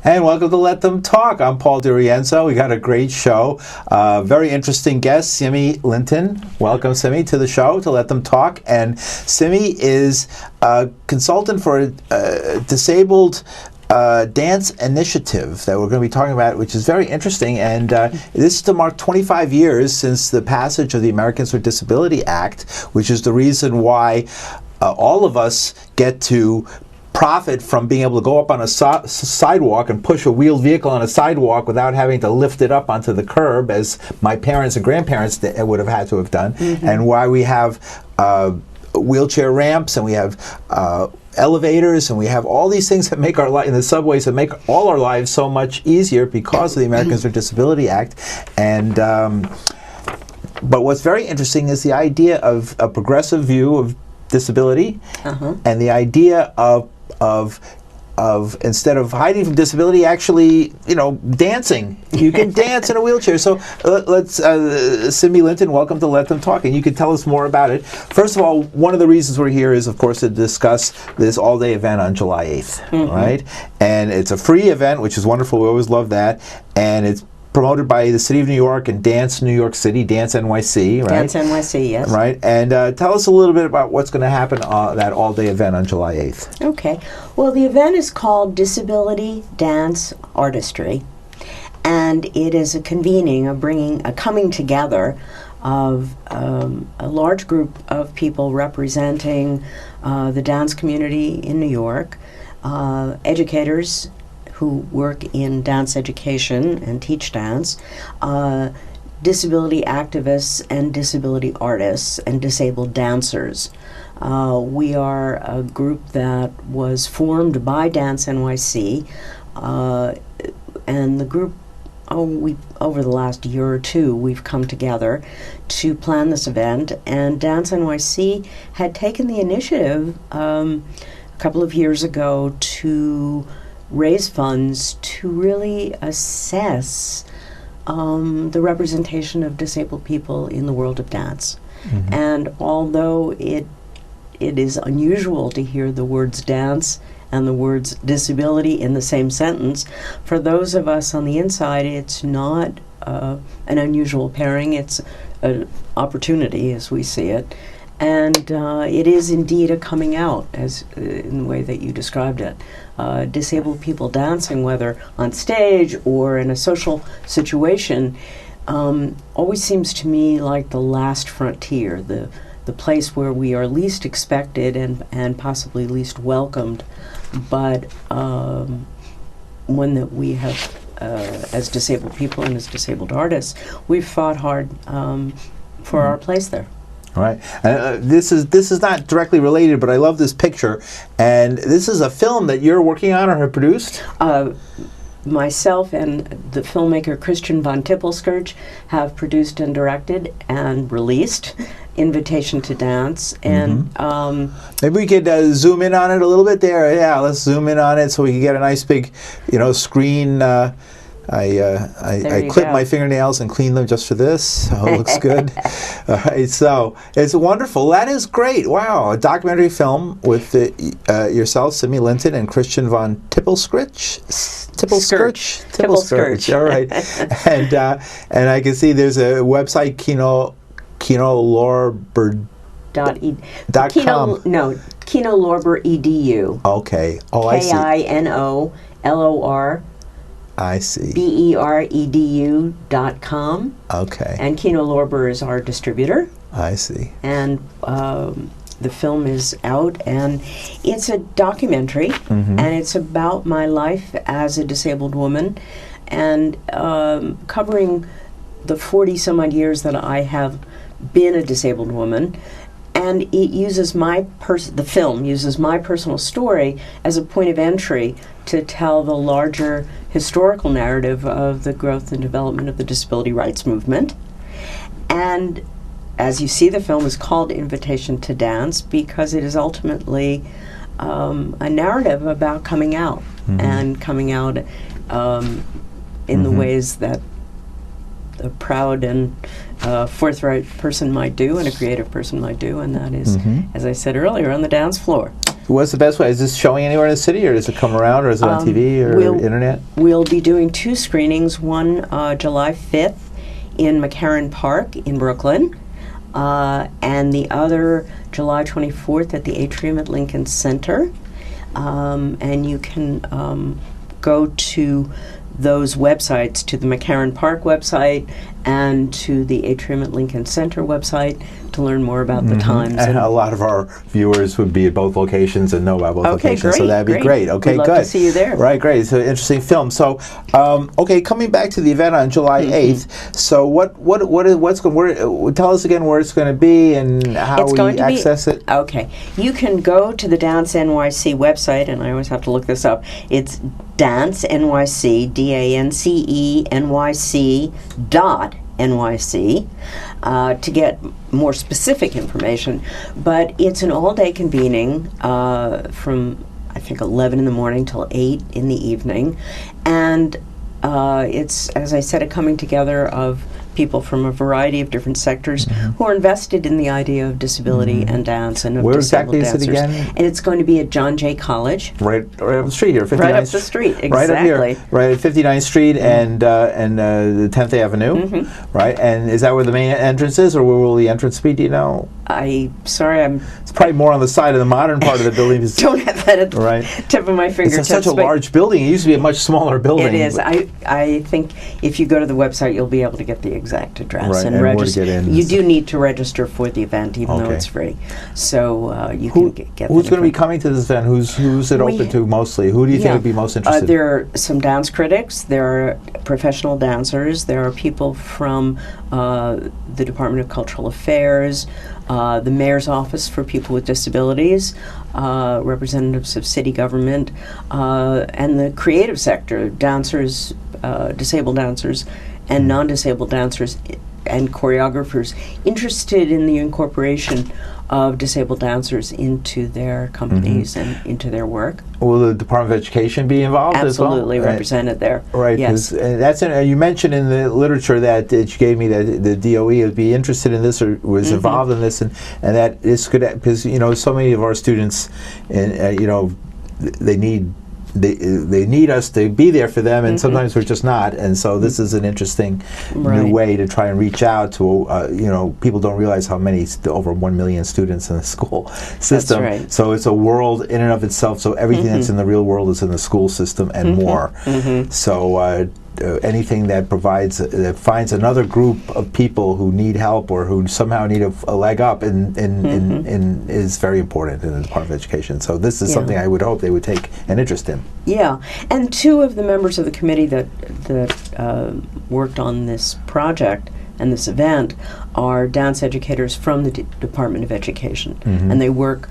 And welcome to Let Them Talk. I'm Paul DiRienzo. We got a great show. Very interesting guest, Simi Linton. Welcome, Simi, to the show, to Let Them Talk. And Simi is a consultant for a disabled dance initiative that we're going to be talking about, which is very interesting. And this is to mark 25 years since the passage of the Americans with Disability Act, which is the reason why all of us get to profit from being able to go up on a sidewalk and push a wheeled vehicle on a sidewalk without having to lift it up onto the curb, as my parents and grandparents would have had to have done, and why we have wheelchair ramps, and we have elevators, and we have all these things that make our life in the subways that make all our lives so much easier because of the Americans with Disability Act. And but what's very interesting is the idea of a progressive view of disability, and the idea of instead of hiding from disability, actually, dancing. You can dance in a wheelchair. So let's, Simi Linton, welcome to Let Them Talk, and you can tell us more about it. First of all, one of the reasons we're here is, of course, to discuss this all-day event on July 8th, right? And it's a free event, which is wonderful. We always love that. And it's promoted by the City of New York and Dance New York City, Dance NYC, right? Dance NYC, yes. Right, and tell us a little bit about what's going to happen that all-day event on July 8th. Okay. Well, the event is called Disability Dance Artistry, and it is a convening, a coming together of a large group of people representing the dance community in New York, educators who work in dance education and teach dance, disability activists and disability artists and disabled dancers. We are a group that was formed by Dance NYC, and the group, over the last year or two, we've come together to plan this event, and Dance NYC had taken the initiative a couple of years ago to raise funds to really assess the representation of disabled people in the world of dance. And although it is unusual to hear the words dance and the words disability in the same sentence, for those of us on the inside, it's not an unusual pairing. It's an opportunity as we see it. And it is indeed a coming out, as in the way that you described it. Disabled people dancing, whether on stage or in a social situation, always seems to me like the last frontier, the place where we are least expected and possibly least welcomed, but one that we have, as disabled people and as disabled artists, we've fought hard for our place there. All right. This is not directly related, but I love this picture. And this is a film that you're working on or have produced? Myself and the filmmaker Christian von Tippelskirch have produced and directed and released Invitation to Dance. And maybe we could zoom in on it a little bit there. Yeah, let's zoom in on it so we can get a nice big, screen. I clip my fingernails and clean them just for this. Oh, it looks good. All right, so it's wonderful. That is great. Wow, a documentary film with yourself, Simi Linton, and Christian von Tippelskirch. Tippelskirch. All right, and I can see there's a website, KinoLorber.com. KinoLorber.edu. Okay. Oh, I see. KINOLOR. I see. BEREDU.com. Okay. And Kino Lorber is our distributor. I see. And the film is out, and it's a documentary, and it's about my life as a disabled woman, and covering the 40-some-odd years that I have been a disabled woman. And it uses the film uses my personal story as a point of entry to tell the larger historical narrative of the growth and development of the disability rights movement. And as you see, the film is called Invitation to Dance because it is ultimately a narrative about coming out, and coming out in the ways that a proud and forthright person might do, and a creative person might do, and that is, as I said earlier, on the dance floor. What's the best way? Is this showing anywhere in the city, or does it come around, or is it on TV or internet? We'll be doing 2 screenings, one July 5th in McCarran Park in Brooklyn, and the other July 24th at the Atrium at Lincoln Center. And you can go to those websites, to the McCarran Park website and to the Atrium at Lincoln Center website, to learn more about the times. And a lot of our viewers would be at both locations and know about both locations, great, so that'd be great. Okay, We'd love good. to see you there. Right, great. It's an interesting film. So, okay, coming back to the event on July 8th. So, what's going? Tell us again where it's going to be and how we access it. Okay, you can go to the Dance NYC website, and I always have to look this up. It's Dance NYC, DANCE NYC .NYC, to get more specific information. But it's an all-day convening from, I think, 11 in the morning till 8 in the evening. And it's, as I said, a coming together of people from a variety of different sectors who are invested in the idea of disability and dance and of Where disabled exactly dancers. is it again? And it's going to be at John Jay College. Right up the street here, 59th. Right up the street, exactly. Right up here, right at 59th Street and the 10th Avenue, right? And is that where the main entrance is, or where will the entrance be? Do you know? It's probably more on the side of the modern part of the building. Don't have that at the tip of my fingertips. It's such a large building. It used to be a much smaller building. It is. I think if you go to the website, you'll be able to get the exact address and register. You do need to register for the event, even though it's free. So you can get. Who's going to be coming to this event? Who's it open to mostly? Who do you think would be most interested? There are some dance critics. There are professional dancers. There are people from the Department of Cultural Affairs, the Mayor's Office for People with Disabilities, representatives of city government, and the creative sector, dancers, disabled dancers, and non-disabled dancers and choreographers interested in the incorporation of disabled dancers into their companies and into their work. Will the Department of Education be involved as well? Absolutely represented there. Right. Yes. You mentioned in the literature that you gave me that the DOE would be interested in this or was involved in this, and that this could, because so many of our students, and they need us to be there for them, and sometimes we're just not. And so this is an interesting new way to try and reach out to, people don't realize how many, over 1 million students in the school system. That's right. So it's a world in and of itself. So everything that's in the real world is in the school system and more. So anything that finds another group of people who need help or who somehow need a leg up is very important in the Department of Education. So this is something I would hope they would take an interest in. Yeah, and 2 of the members of the committee that worked on this project and this event are dance educators from the Department of Education, and they work.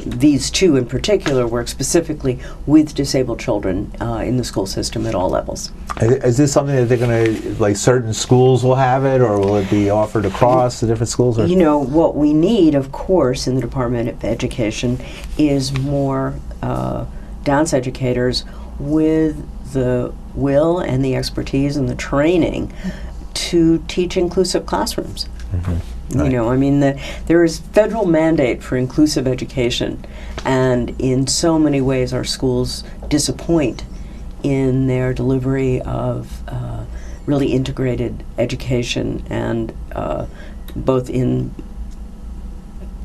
These 2 in particular work specifically with disabled children in the school system at all levels. Is this something that they're going to, like, certain schools will have it, or will it be offered across the different schools? Or? What we need, of course, in the Department of Education is more dance educators with the will and the expertise and the training to teach inclusive classrooms. Right. There is federal mandate for inclusive education, and in so many ways our schools disappoint in their delivery of really integrated education, and both in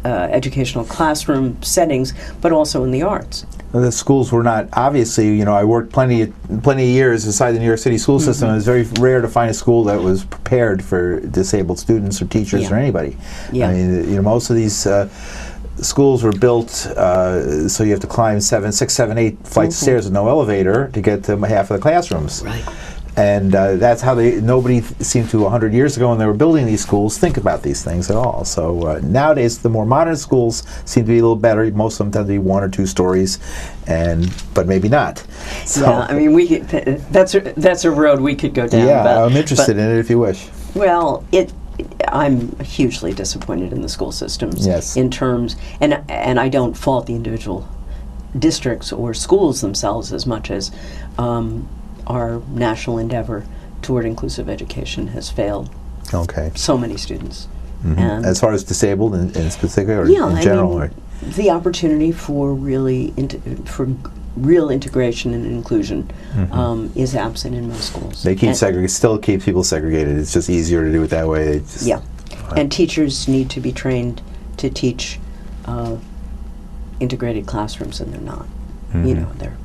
educational classroom settings, but also in the arts. The schools were not, obviously, I worked plenty of years inside the New York City school system. It was very rare to find a school that was prepared for disabled students or teachers or anybody. I mean, most of these schools were built so you have to climb 6, 7, 8 flights of stairs with no elevator to get to half of the classrooms. Right. And that's how nobody seemed to 100 years ago when they were building these schools think about these things at all. So nowadays the more modern schools seem to be a little better. Most of them tend to be 1 or 2 stories, but maybe not. So, yeah, I mean, that's a road we could go down. Yeah, I'm interested in it if you wish. Well, I'm hugely disappointed in the school systems in terms, and I don't fault the individual districts or schools themselves as much as our national endeavor toward inclusive education has failed. Okay. So many students. As far as disabled in particular, or in general? the opportunity for for real integration and inclusion is absent in most schools. They still keep people segregated. It's just easier to do it that way. And teachers need to be trained to teach integrated classrooms, and they're not. They're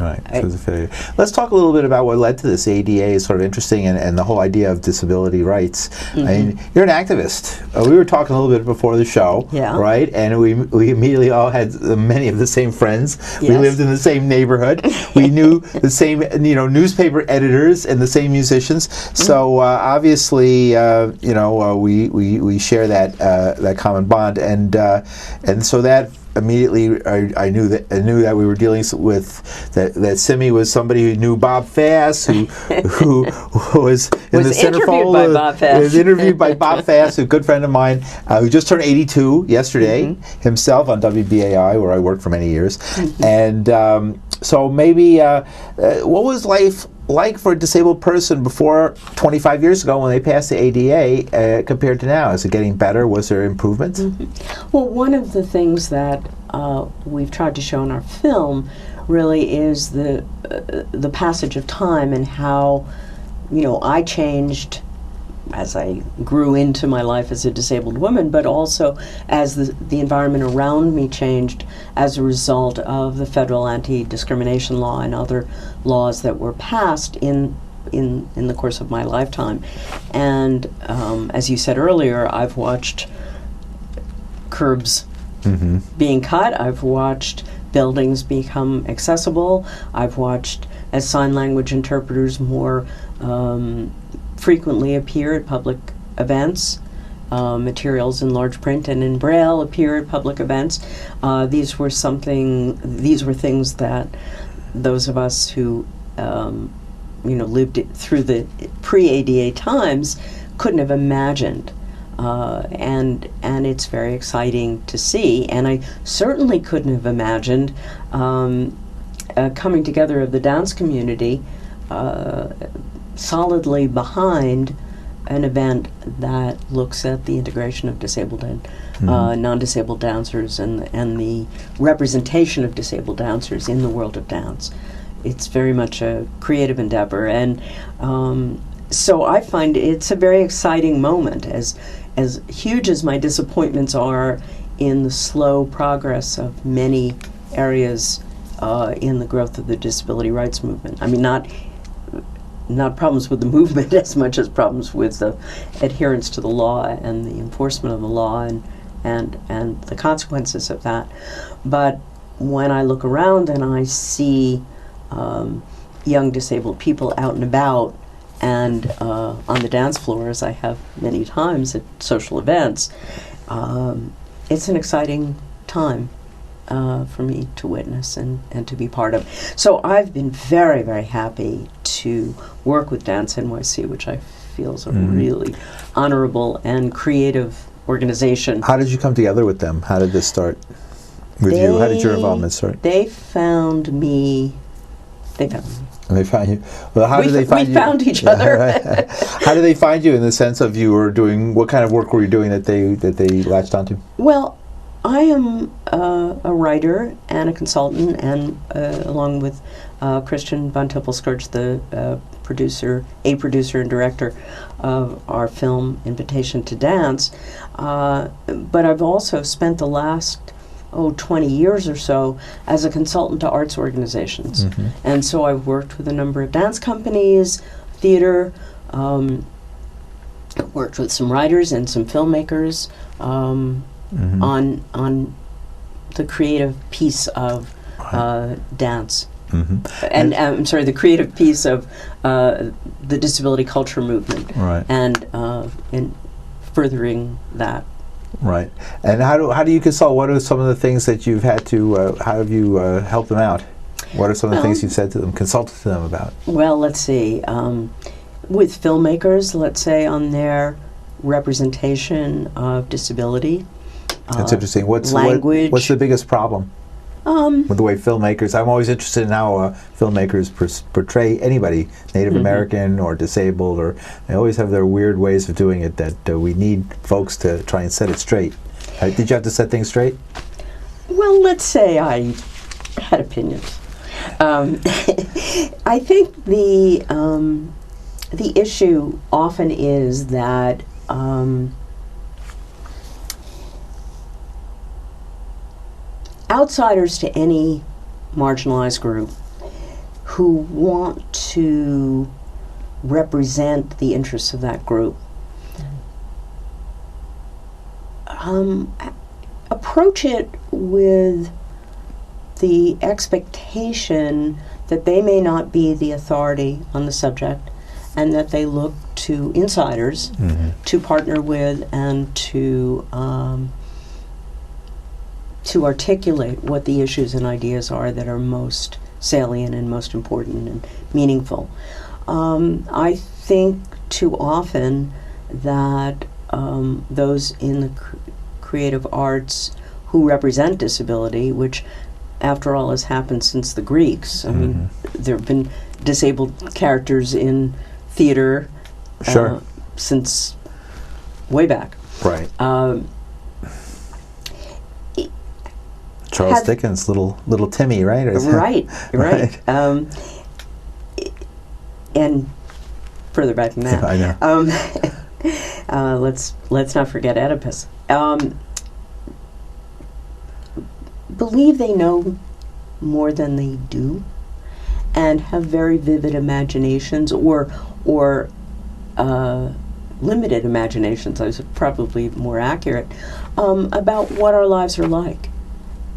Right. So it's a failure. Let's talk a little bit about what led to this. ADA is sort of interesting, and the whole idea of disability rights. I mean, you're an activist. We were talking a little bit before the show, right? And we immediately all had many of the same friends. Yes. We lived in the same neighborhood. We knew the same, newspaper editors and the same musicians. So obviously, we share that common bond, and so that. Immediately, I knew that we were dealing with that Simi was somebody who knew Bob Fass, who was in the centerfold. Was interviewed by Bob Fass, a good friend of mine, who just turned 82 yesterday himself on WBAI, where I worked for many years. And so maybe, what was life like for a disabled person before 25 years ago when they passed the ADA compared to now? Is it getting better? Was there improvements? Well, one of the things that we've tried to show in our film really is the passage of time and how, I changed as I grew into my life as a disabled woman, but also as the environment around me changed as a result of the federal anti-discrimination law and other laws that were passed in the course of my lifetime. And as you said earlier, I've watched curbs being cut. I've watched buildings become accessible. I've watched as sign language interpreters more frequently appear at public events. Materials in large print and in Braille appear at public events. These were things that those of us who lived through the pre-ADA times couldn't have imagined. And it's very exciting to see. And I certainly couldn't have imagined coming together of the dance community solidly behind an event that looks at the integration of disabled and non-disabled dancers and the representation of disabled dancers in the world of dance. It's very much a creative endeavor, and so I find it's a very exciting moment. As huge as my disappointments are in the slow progress of many areas in the growth of the disability rights movement. I mean, not problems with the movement as much as problems with the adherence to the law and the enforcement of the law and the consequences of that. But when I look around and I see young disabled people out and about and on the dance floor, as I have many times at social events, it's an exciting time for me to witness and to be part of. So I've been very, very happy to work with Dance NYC, which I feel is a really honorable and creative organization. How did you come together with them? How did this start with you? How did your involvement start? They found me. And they found you. Well, how did they find you? We found each other. How did they find you in the sense of you were doing, what kind of work were you doing that they latched onto? Well, I am a writer and a consultant, and along with Christian von Tippelskirch, the producer and director of our film Invitation to Dance. But I've also spent the last 20 years or so as a consultant to arts organizations. And so I've worked with a number of dance companies, theater, worked with some writers and some filmmakers on the creative piece of dance. And I'm sorry, the creative piece of the disability culture movement, and furthering that. Right. And how do you consult? What are some of the things that you've had to? How have you helped them out? What are some of the things you've said to them, consulted to them about? Well, let's see. With filmmakers, let's say on their representation of disability. That's interesting. What's the biggest problem with the way filmmakers? I'm always interested in how filmmakers portray anybody, Native American or disabled, or they always have their weird ways of doing it that we need folks to try and set it straight. Did you have to set things straight? Well, let's say I had opinions. I think the issue often is that outsiders to any marginalized group who want to represent the interests of that group approach it with the expectation that they may not be the authority on the subject, and that they look to insiders to partner with and to articulate what the issues and ideas are that are most salient and most important and meaningful. I think too often that those in the creative arts who represent disability, which after all has happened since the Greeks. I mean, there have been disabled characters in theater since way back. Right. Charles Dickens, little Timmy, right? Right. And further back than that. I know. Let's not forget Oedipus. Believe they know more than they do, and have very vivid imaginations, or limited imaginations, I was probably more accurate, about what our lives are like,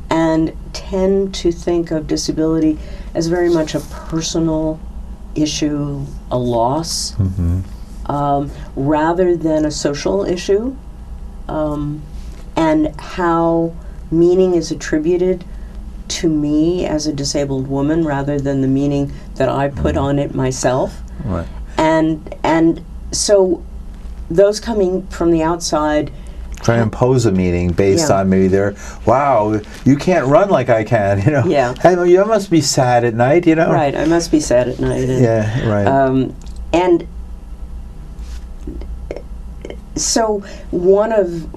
and tend to think of disability as very much a personal issue, a loss, rather than a social issue, and how meaning is attributed to me as a disabled woman rather than the meaning that I put on it myself. Right. And so those coming from the outside try to impose a meaning based on maybe their, wow, you can't run like I can, you know. Yeah. Hey, you must be sad at night, you know. Right, I must be sad at night. And, right. And so one of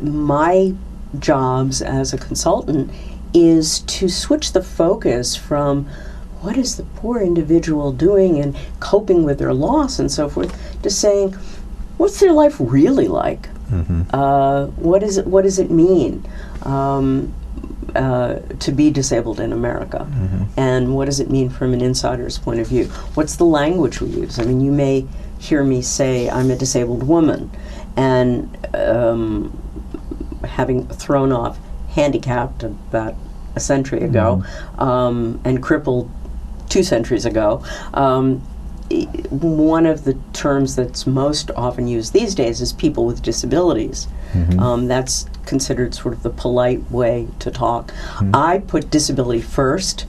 my jobs as a consultant is to switch the focus from what is the poor individual doing and coping with their loss and so forth, to saying, what's their life really like? What does it mean to be disabled in America? And what does it mean from an insider's point of view? What's the language we use? I mean, you may hear me say I'm a disabled woman, and having thrown off handicapped about a century ago, and crippled 2 centuries ago, one of the terms that's most often used these days is people with disabilities. That's considered sort of the polite way to talk. I put disability first.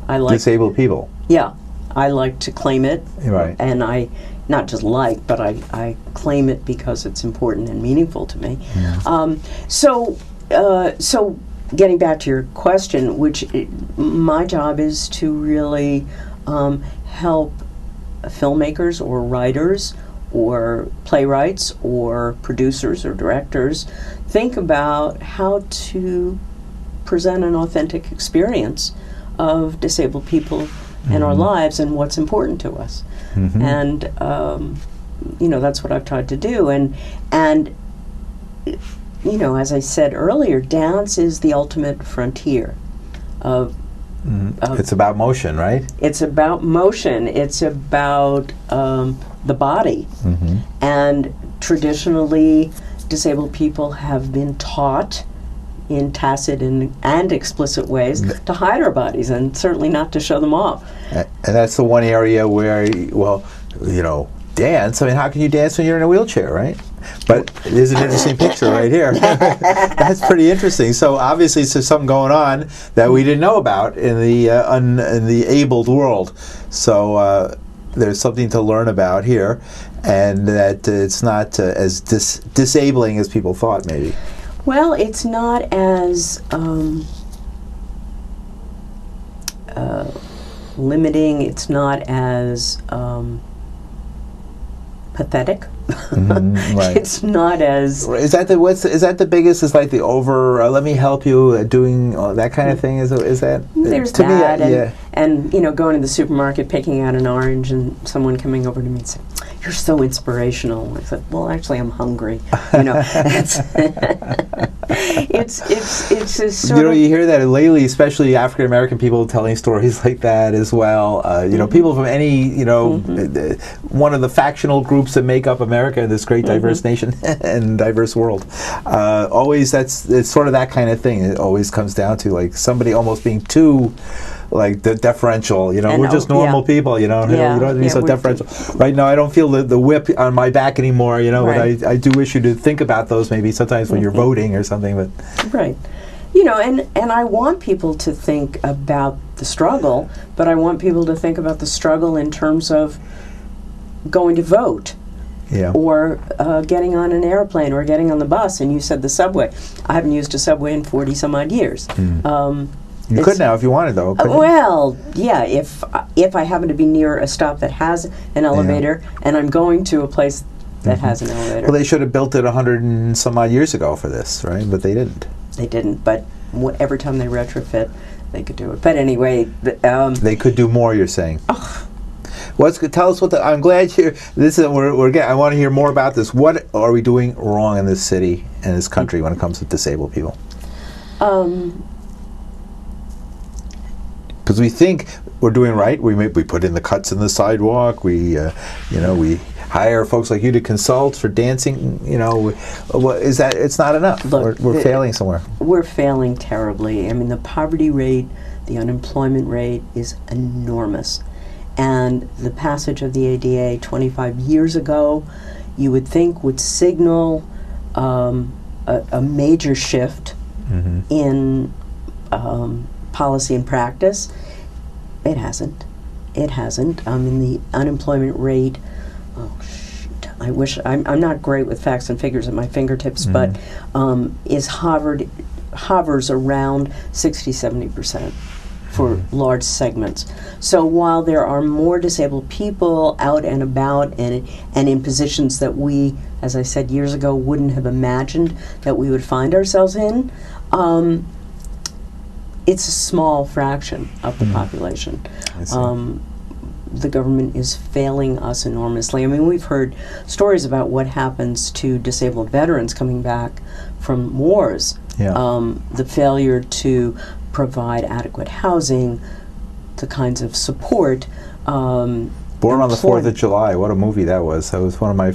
I like disabled people. Yeah, I like to claim it. Right. And I not just like, but I claim it because it's important and meaningful to me. So getting back to your question, my job is to really help filmmakers or writers or playwrights or producers or directors think about how to present an authentic experience of disabled people in our lives and what's important to us. And that's what I've tried to do. And as I said earlier, dance is the ultimate frontier of it's about motion, right? It's about motion. It's about the body. And traditionally, disabled people have been taught in tacit and explicit ways to hide our bodies, and certainly not to show them off. And that's the one area where, dance. I mean, how can you dance when you're in a wheelchair, right? But there's an interesting picture right here. That's pretty interesting. So obviously, there's something going on that we didn't know about in the abled world. So there's something to learn about here, and that it's not as disabling as people thought, maybe. Well, it's not as limiting. It's not as pathetic Right. It's not as... Is that the biggest? Is like the over? Let me help you doing that kind of thing. Is that? There's to that, me, yeah. and going to the supermarket, picking out an orange, and someone coming over to me and saying, "You're so inspirational." I said, "Well, actually, I'm hungry." It's a sort of... You hear that lately, especially African American people telling stories like that as well. People from any one of the factional groups that make up America, this great diverse nation and diverse world. It's sort of that kind of thing. It always comes down to like somebody almost being too like the deferential, we're just normal people, you don't have to be so deferential. Right now, I don't feel the whip on my back anymore, Right. but I do wish you to think about those maybe sometimes when you're voting or something. But Right. And I want people to think about the struggle, but I want people to think about the struggle in terms of going to vote. Yeah. Or getting on an airplane or getting on the bus, and you said the subway. I haven't used a subway in 40 some odd years. You could now if you wanted, though. Well, yeah, if I happen to be near a stop that has an elevator, and I'm going to a place that has an elevator. Well, they should have built it 100 and some odd years ago for this, right? But they didn't. They didn't, but every time they retrofit, they could do it. But anyway... they could do more, you're saying. Tell us I'm glad you... I want to hear more about this. What are we doing wrong in this city and this country when it comes to disabled people? Because we think we're doing right. We put in the cuts in the sidewalk. We hire folks like you to consult for dancing. It's not enough. Look, we're failing somewhere. We're failing terribly. I mean, the poverty rate, the unemployment rate is enormous. And the passage of the ADA 25 years ago, you would think would signal a major shift in policy and practice. It hasn't. I mean, the unemployment rate, I wish, I'm not great with facts and figures at my fingertips, but hovers around 60-70% for large segments. So while there are more disabled people out and about and in positions that we, as I said years ago, wouldn't have imagined that we would find ourselves in, it's a small fraction of the population. The government is failing us enormously. I mean, we've heard stories about what happens to disabled veterans coming back from wars. The failure to provide adequate housing, the kinds of support. Born on the 4th of July. What a movie that was. That was one of my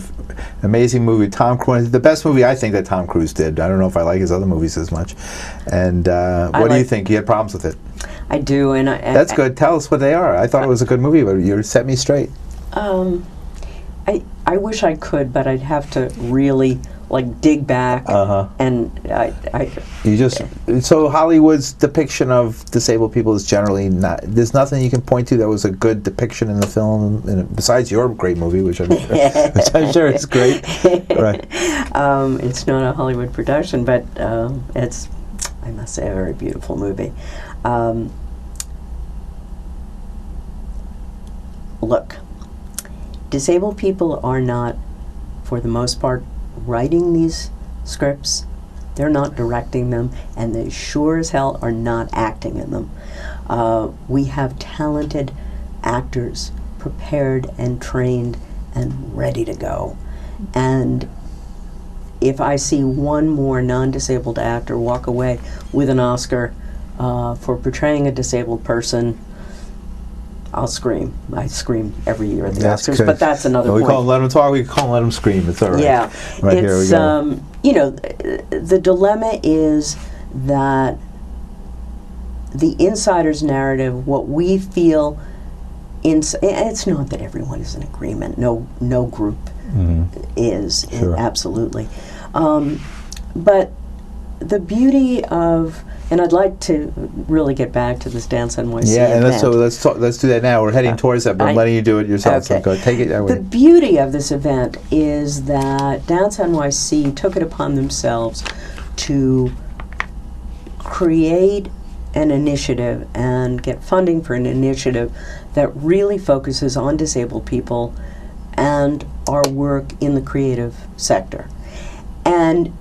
amazing movies. Tom Cruise, the best movie I think that Tom Cruise did. I don't know if I like his other movies as much. And what do you think? You had problems with it? I do. And that's good. Tell us what they are. I thought it was a good movie, but you set me straight. I wish I could, but I'd have to really dig back. And so Hollywood's depiction of disabled people is generally not. There's nothing you can point to that was a good depiction in the film, besides your great movie, which I'm sure is great. Right. It's not a Hollywood production, but it's, I must say, a very beautiful movie. Look, disabled people are not, for the most part, writing these scripts. They're not directing them, and they sure as hell are not acting in them. We have talented actors prepared and trained and ready to go. And if I see one more non-disabled actor walk away with an Oscar for portraying a disabled person, I'll scream. I scream every year at the Oscars, but that's another point. We can't let them talk. We can't let them scream. It's all right. Yeah, right, here we go. The dilemma is that the insider's narrative, what we feel, it's not that everyone is in agreement. No group is, Sure. Absolutely. But the beauty of, and I'd like to really get back to this Dance NYC event. Let's do that now. We're heading towards that, but I'm letting you do it yourself. Okay. So go take it that way. The beauty of this event is that Dance NYC took it upon themselves to create an initiative and get funding for an initiative that really focuses on disabled people and our work in the creative sector. And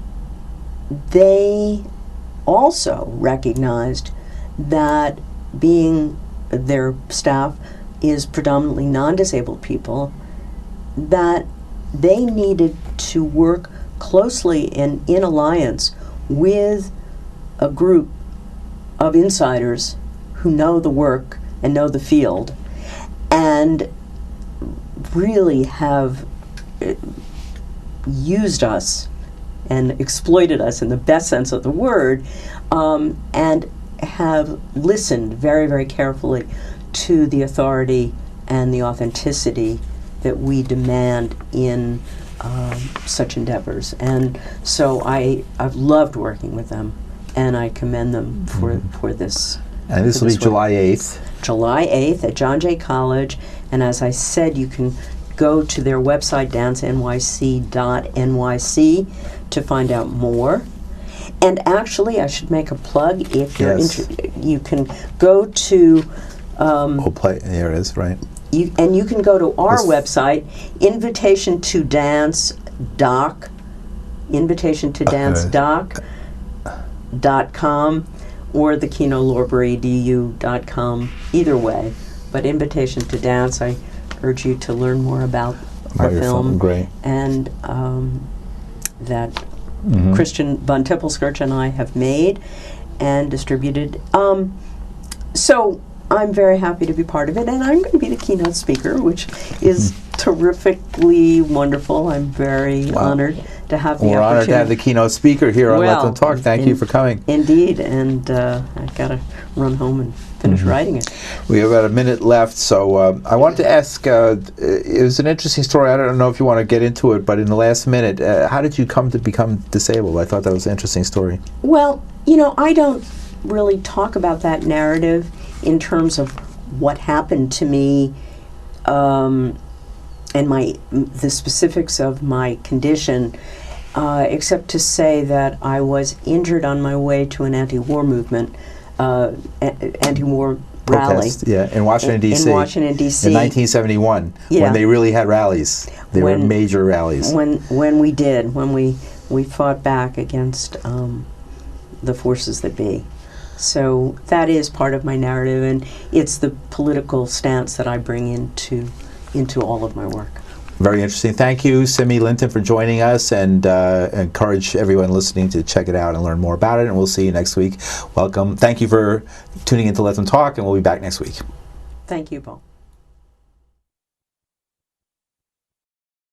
they also recognized that being their staff is predominantly non-disabled people, that they needed to work closely and in alliance with a group of insiders who know the work and know the field and really have used us and exploited us in the best sense of the word, and have listened very, very carefully to the authority and the authenticity that we demand in such endeavors. And so I've loved working with them, and I commend them for this. And this will be July 8th. July 8th at John Jay College. And as I said, you can go to their website, dancenyc.nyc, to find out more. And actually, I should make a plug. If you're you can go to... There it is, right. You can go to our website, invitationtodancedoc.com, or the KenoLorbury.du.com, either way. But Invitation to Dance, I urge you to learn more about the film. Great. And that Christian von Tippelskirch and I have made and distributed. So I'm very happy to be part of it, and I'm going to be the keynote speaker, which is terrifically wonderful. I'm very honored to have the opportunity. We're honored to have the keynote speaker here on Let Them Talk. Thank you for coming. Indeed, and I've got to run home and finish writing it. We have about a minute left, so I wanted to ask, it was an interesting story. I don't know if you want to get into it, but in the last minute, how did you come to become disabled? I thought that was an interesting story. Well, I don't really talk about that narrative in terms of what happened to me and the specifics of my condition, except to say that I was injured on my way to an anti-war movement, anti-war rally. In Washington, D.C. In Washington, D.C. In 1971, when they really had rallies. They were major rallies. When we fought back against the forces that be. So that is part of my narrative, and it's the political stance that I bring into all of my work. Very interesting. Thank you, Simi Linton, for joining us, and encourage everyone listening to check it out and learn more about it, and we'll see you next week. Welcome. Thank you for tuning in to Let Them Talk, and we'll be back next week. Thank you, Paul.